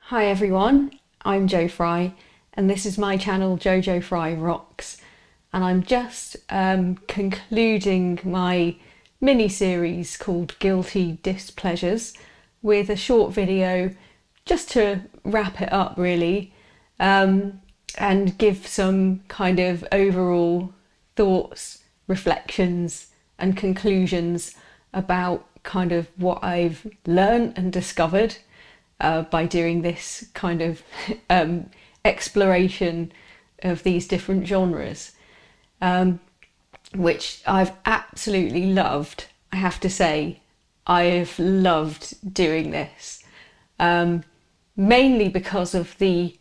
Hi everyone, I'm Jo Fry and this is my channel Jojo Fry Rocks, and I'm just concluding my mini-series called Guilty Displeasures with a short video just to wrap it up really, and give some kind of overall thoughts, reflections and conclusions about kind of what I've learned and discovered by doing this kind of exploration of these different genres, which I've absolutely loved. I have to say, I've loved doing this, mainly because of the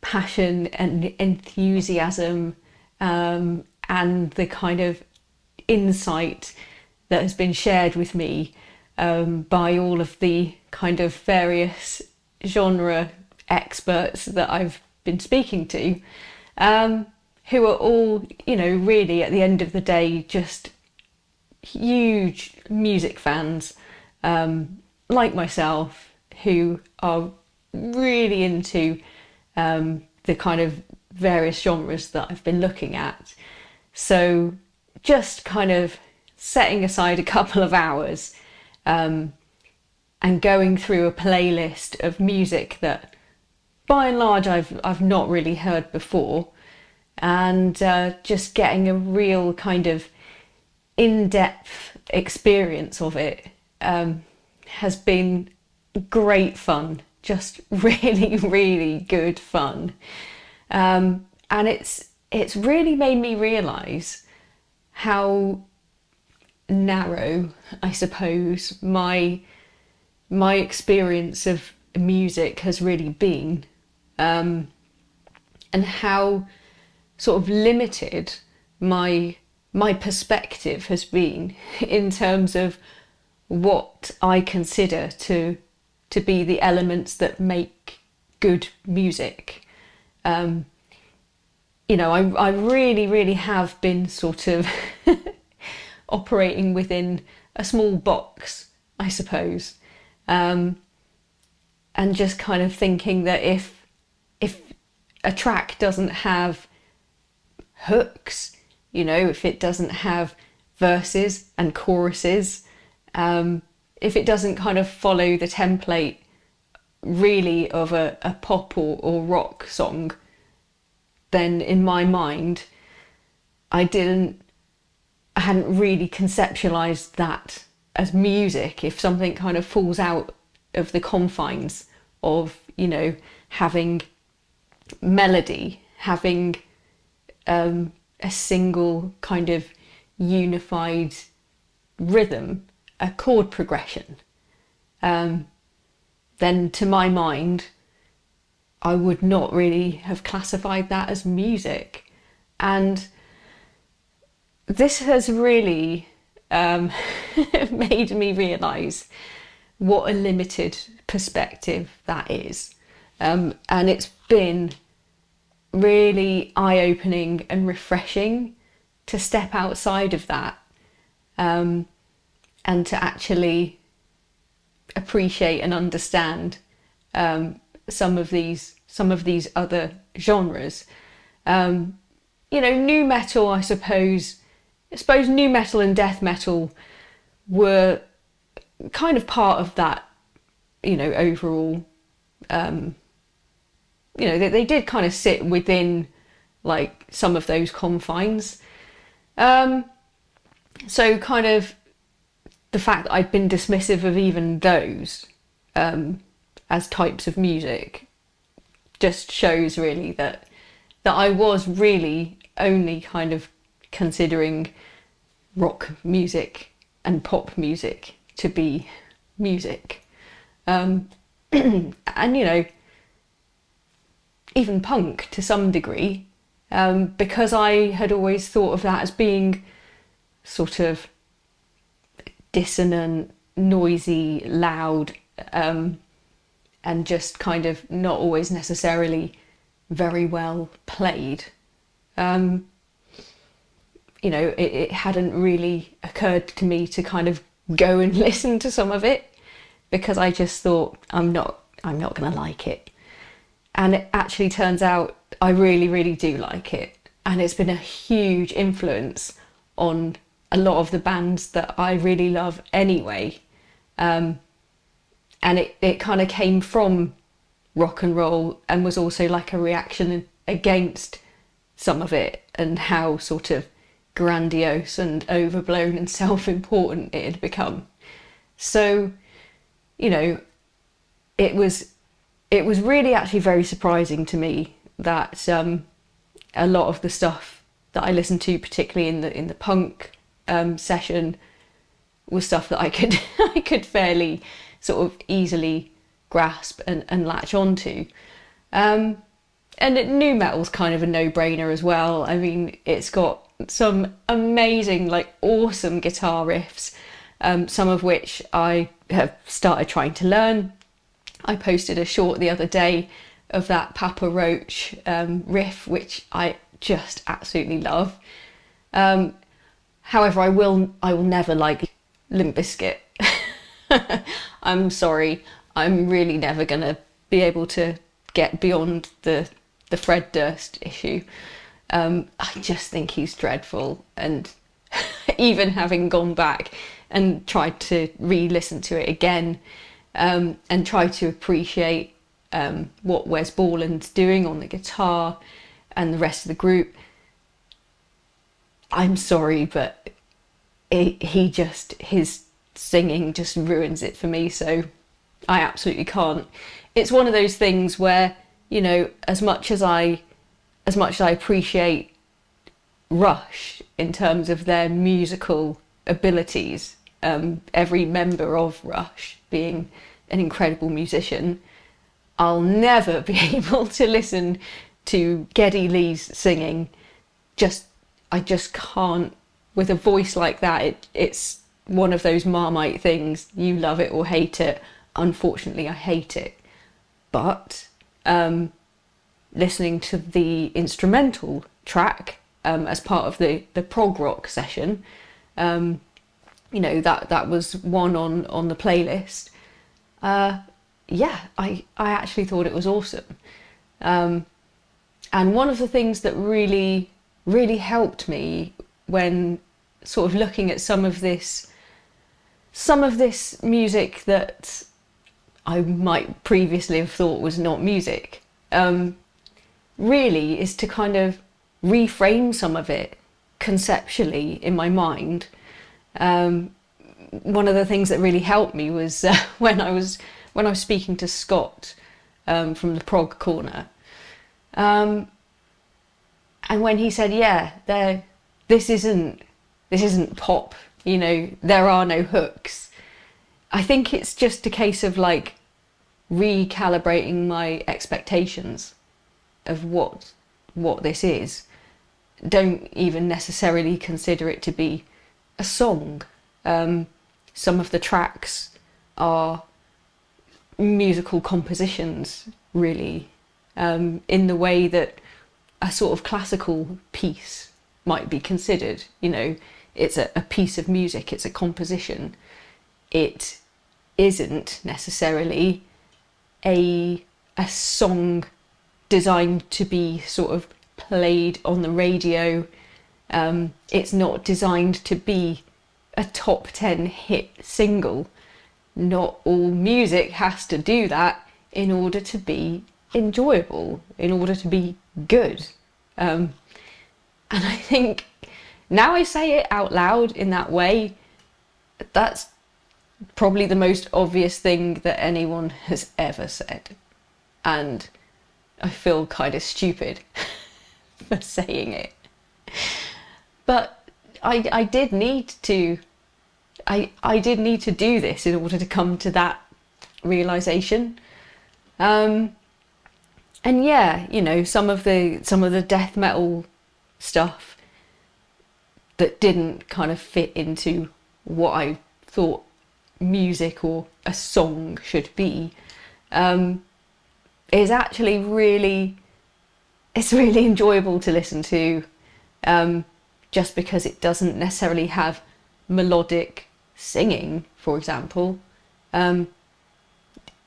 passion and enthusiasm and the kind of insight that has been shared with me by all of the kind of various genre experts that I've been speaking to, who are all, you know, really at the end of the day just huge music fans, like myself, who are really into the kind of various genres that I've been looking at. So just kind of setting aside a couple of hours and going through a playlist of music that by and large I've not really heard before, and just getting a real kind of in-depth experience of it has been great fun, just really good fun, and it's really made me realise how narrow, I suppose, my experience of music has really been, and how sort of limited my perspective has been in terms of what I consider to be the elements that make good music. You know, I really have been sort of operating within a small box, I suppose, and just kind of thinking that if a track doesn't have hooks, you know, if it doesn't have verses and choruses, if it doesn't kind of follow the template really of a pop or rock song, then in my mind I hadn't really conceptualized that as music. If something kind of falls out of the confines of, you know, having melody, having a single kind of unified rhythm, a chord progression, then to my mind I would not really have classified that as music. And this has really made me realise what a limited perspective that is, and it's been really eye-opening and refreshing to step outside of that, and to actually appreciate and understand some of these other genres. You know, nu metal, I suppose nu metal and death metal were kind of part of that, you know, overall, you know, they did kind of sit within like some of those confines. So kind of the fact that I'd been dismissive of even those as types of music just shows really that I was really only kind of considering rock music and pop music to be music, and you know, even punk to some degree, because I had always thought of that as being sort of dissonant, noisy, loud, and just kind of not always necessarily very well played. You know, it hadn't really occurred to me to kind of go and listen to some of it, because I just thought I'm not I'm not going to like it. And it actually turns out I really, really do like it. And it's been a huge influence on a lot of the bands that I really love anyway. And it kind of came from rock and roll and was also like a reaction against some of it and how sort of grandiose and overblown and self-important it had become. So, you know, it was really actually very surprising to me that a lot of the stuff that I listened to, particularly in the punk session, was stuff that I could I could fairly sort of easily grasp and latch onto. And nu metal's kind of a no-brainer as well. I mean, it's got some amazing, like awesome guitar riffs, some of which I have started trying to learn. I posted a short the other day of that Papa Roach riff, which I just absolutely love. However, I will never like Limp Bizkit. I'm sorry, I'm really never gonna be able to get beyond the Fred Durst issue. I just think he's dreadful, and even having gone back and tried to re-listen to it again, and try to appreciate what Wes Borland's doing on the guitar and the rest of the group, I'm sorry, but his singing just ruins it for me, so I absolutely can't. It's one of those things where, you know, as much as I appreciate Rush in terms of their musical abilities, every member of Rush being an incredible musician, I'll never be able to listen to Geddy Lee's singing. I just can't. With a voice like that, it's one of those Marmite things. You love it or hate it. Unfortunately, I hate it. But listening to the instrumental track as part of the prog rock session, you know, that was one on the playlist. Yeah, I actually thought it was awesome. And one of the things that really, really helped me when sort of looking at some of this music that I might previously have thought was not music, really is to kind of reframe some of it conceptually in my mind. One of the things that really helped me was when I was speaking to Scott from the Prog Corner, and when he said, "Yeah, this isn't pop. You know, there are no hooks." I think it's just a case of like recalibrating my expectations of what this is. Don't even necessarily consider it to be a song. Some of the tracks are musical compositions, really, in the way that a sort of classical piece might be considered. You know, it's a piece of music, it's a composition. It isn't necessarily a song designed to be sort of played on the radio. It's not designed to be a top 10 hit single. Not all music has to do that in order to be enjoyable, in order to be good. And I think now I say it out loud in that way, that's probably the most obvious thing that anyone has ever said. And I feel kind of stupid for saying it. But I did need to do this in order to come to that realization. And yeah, you know, some of the death metal stuff that didn't kind of fit into what I thought music or a song should be, is actually really enjoyable to listen to, just because it doesn't necessarily have melodic singing, for example.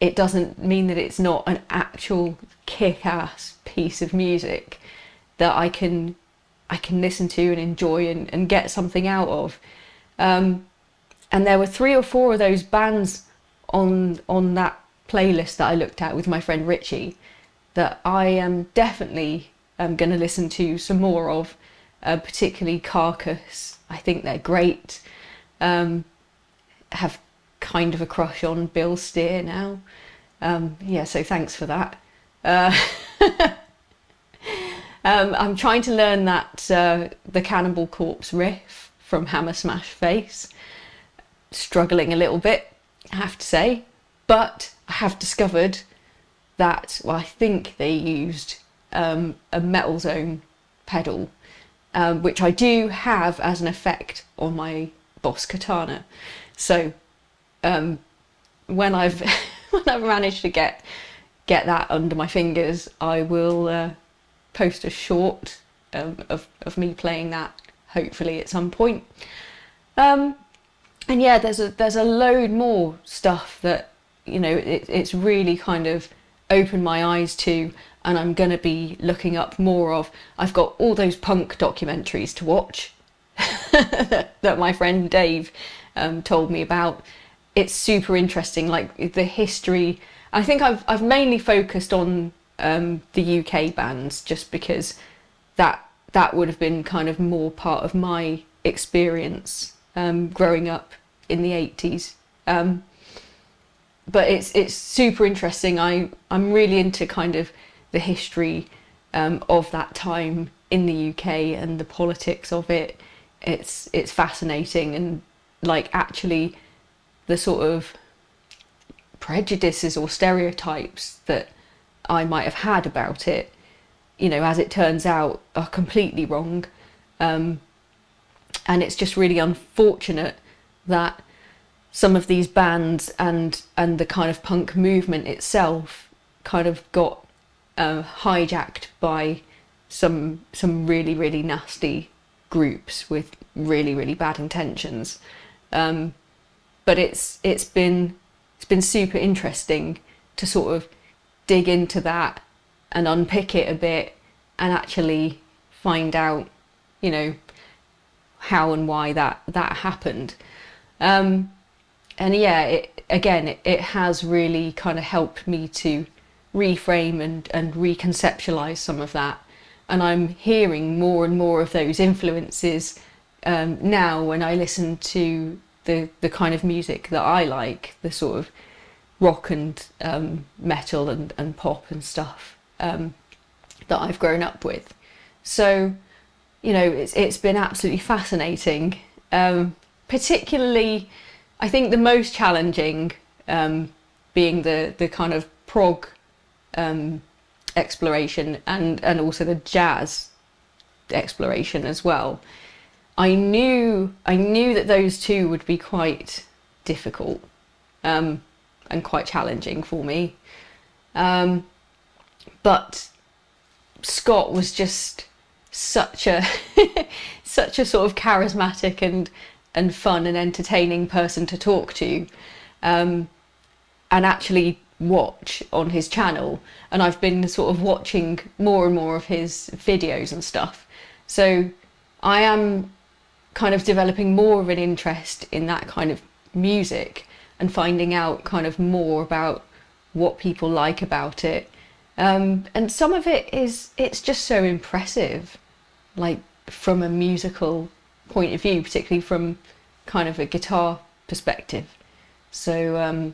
it doesn't mean that it's not an actual kick-ass piece of music that I can listen to and enjoy and get something out of. And there were 3 or 4 of those bands on that playlist that I looked at with my friend Richie that I am definitely going to listen to some more of, particularly Carcass. I think they're great. Have kind of a crush on Bill Steer now. Yeah, so thanks for that. I'm trying to learn that the Cannibal Corpse riff from Hammer Smash Face. Struggling a little bit, I have to say, but I have discovered that, well, I think they used a Metal Zone pedal, which I do have as an effect on my Boss Katana. So when I've when I've managed to get that under my fingers, I will post a short of me playing that, hopefully at some point. And yeah, there's a load more stuff that, you know, it's really kind of opened my eyes to, and I'm going to be looking up more of. I've got all those punk documentaries to watch that my friend Dave told me about. It's super interesting, like the history. I think I've mainly focused on the UK bands, just because that would have been kind of more part of my experience growing up in the 80s. But it's super interesting. I'm really into kind of the history of that time in the UK and the politics of it. It's fascinating, and like actually the sort of prejudices or stereotypes that I might have had about it, you know, as it turns out, are completely wrong. And it's just really unfortunate that some of these bands and the kind of punk movement itself kind of got hijacked by some really, really nasty groups with really, really bad intentions. But it's been super interesting to sort of dig into that and unpick it a bit and actually find out, you know, how and why that happened. And yeah, it has really kind of helped me to reframe and reconceptualize some of that. And I'm hearing more and more of those influences now when I listen to the kind of music that I like, the sort of rock and metal and pop and stuff that I've grown up with. So, you know, it's been absolutely fascinating. Particularly, I think the most challenging being the kind of prog exploration and also the jazz exploration as well. I knew that those two would be quite difficult and quite challenging for me. But Scott was just such a such a sort of charismatic and fun and entertaining person to talk to, and actually watch on his channel. And I've been sort of watching more and more of his videos and stuff. So I am kind of developing more of an interest in that kind of music and finding out kind of more about what people like about it. And some of it's just so impressive, like from a musical point of view, particularly from kind of a guitar perspective. So,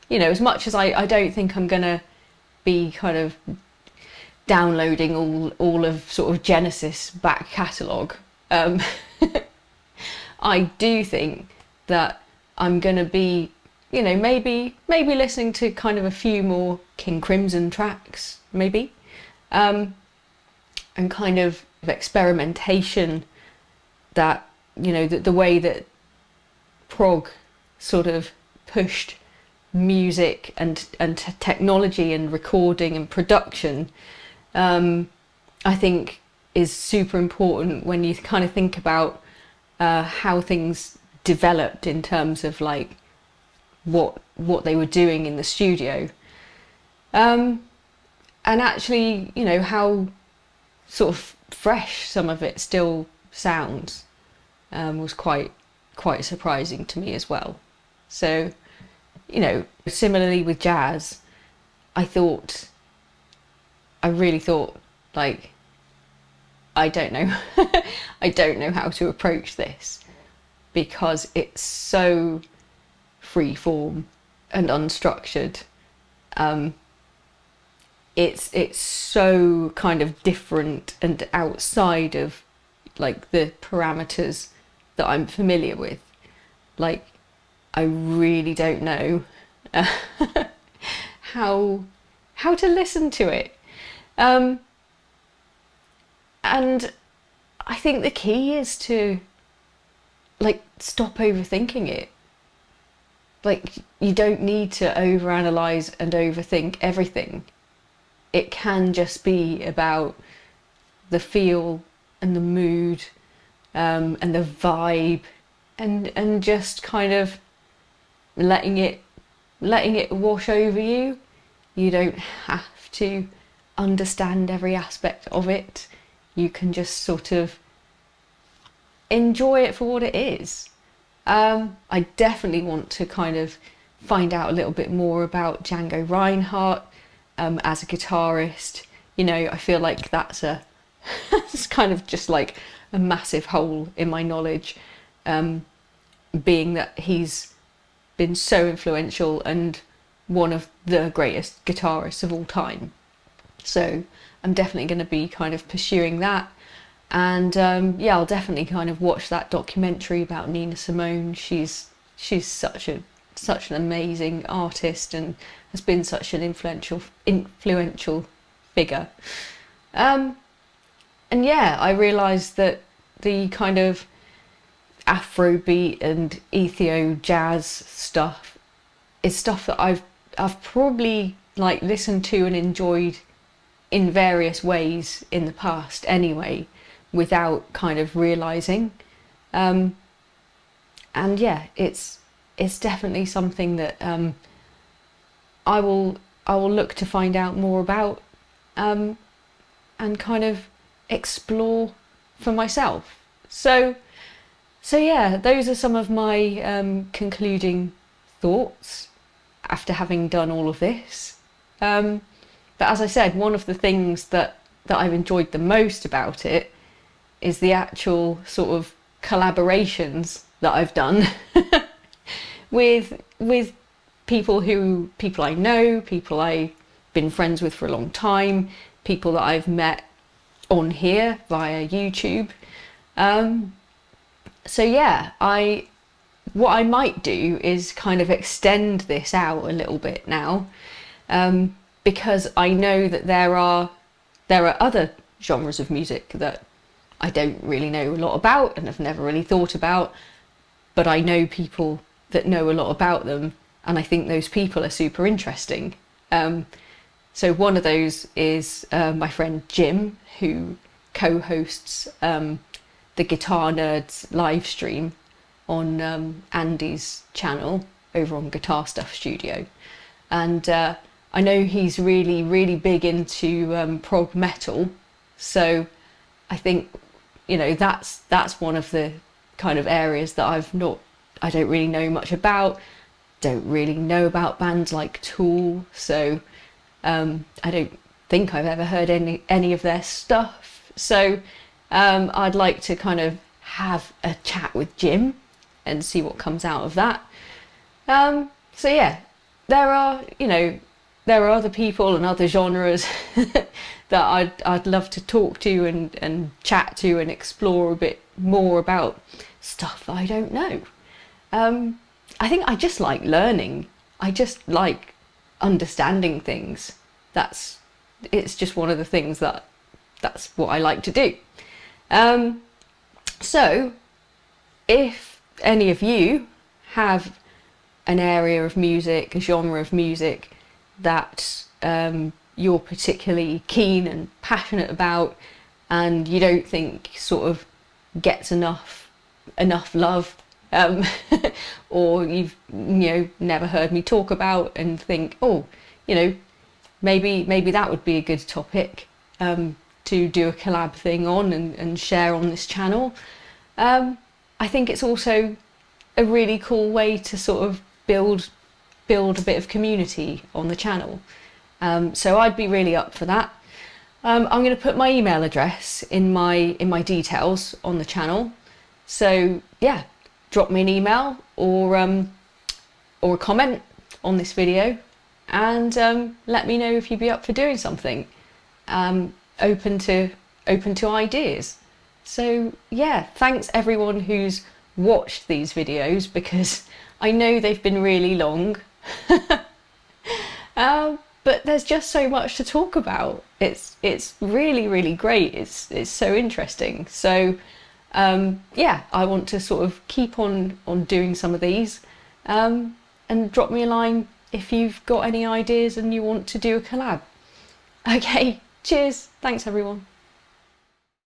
you know, as much as I don't think I'm gonna be kind of downloading all of sort of Genesis back catalogue, I do think that I'm gonna be, you know, maybe listening to kind of a few more King Crimson tracks, maybe, and kind of experimentation that, you know, the way that prog sort of pushed music and technology and recording and production, I think is super important when you kind of think about how things developed in terms of like what they were doing in the studio, and actually, you know, how sort of fresh some of it still sounds, was quite surprising to me as well. So, you know, similarly with jazz, I really thought, like, I don't know, I don't know how to approach this, because it's so free form and unstructured. It's so kind of different and outside of like the parameters that I'm familiar with. Like, I really don't know how to listen to it. And I think the key is to, like, stop overthinking it. Like, you don't need to overanalyze and overthink everything. It can just be about the feel and the mood, and the vibe, and just kind of letting it wash over you. You don't have to understand every aspect of it. You can just sort of enjoy it for what it is. I definitely want to kind of find out a little bit more about Django Reinhardt as a guitarist. You know, I feel like that's it's kind of just like a massive hole in my knowledge, being that he's been so influential and one of the greatest guitarists of all time. So I'm definitely going to be kind of pursuing that. And yeah, I'll definitely kind of watch that documentary about Nina Simone. She's such an amazing artist and has been such an influential figure. And yeah, I realised that the kind of Afrobeat and Ethio jazz stuff is stuff that I've probably like listened to and enjoyed in various ways in the past anyway, without kind of realising. And yeah, it's definitely something that I will look to find out more about, and kind of explore for myself. So yeah, those are some of my concluding thoughts after having done all of this. But as I said, one of the things that I've enjoyed the most about it is the actual sort of collaborations that I've done with people I know, people I've been friends with for a long time, people that I've met on here via YouTube. So yeah, what I might do is kind of extend this out a little bit now, because I know that there are other genres of music that I don't really know a lot about and have never really thought about, but I know people that know a lot about them, and I think those people are super interesting. So one of those is my friend Jim, who co-hosts the Guitar Nerds live stream on Andy's channel over on Guitar Stuff Studio. And I know he's really, really big into prog metal. So I think, you know, that's one of the kind of areas that I don't really know much about. Don't really know about bands like Tool. So I don't think I've ever heard any of their stuff. So I'd like to kind of have a chat with Jim and see what comes out of that. So yeah, there are other people and other genres that I'd love to talk to and chat to and explore a bit more about stuff that I don't know. I think I just like learning. I just like understanding things. It's just one of the things that's what I like to do. So if any of you have an area of music, a genre of music that you're particularly keen and passionate about, and you don't think sort of gets enough love um, or you've never heard me talk about and think, oh, maybe that would be a good topic to do a collab thing on and share on this channel. I think it's also a really cool way to sort of build a bit of community on the channel. So I'd be really up for that. I'm going to put my email address in my details on the channel. So yeah, drop me an email or a comment on this video, and let me know if you'd be up for doing something. Open to ideas. So yeah, thanks everyone who's watched these videos, because I know they've been really long. But there's just so much to talk about. It's really great. It's so interesting. So yeah, I want to sort of keep on doing some of these, and drop me a line if you've got any ideas and you want to do a collab. Okay, cheers. Thanks everyone.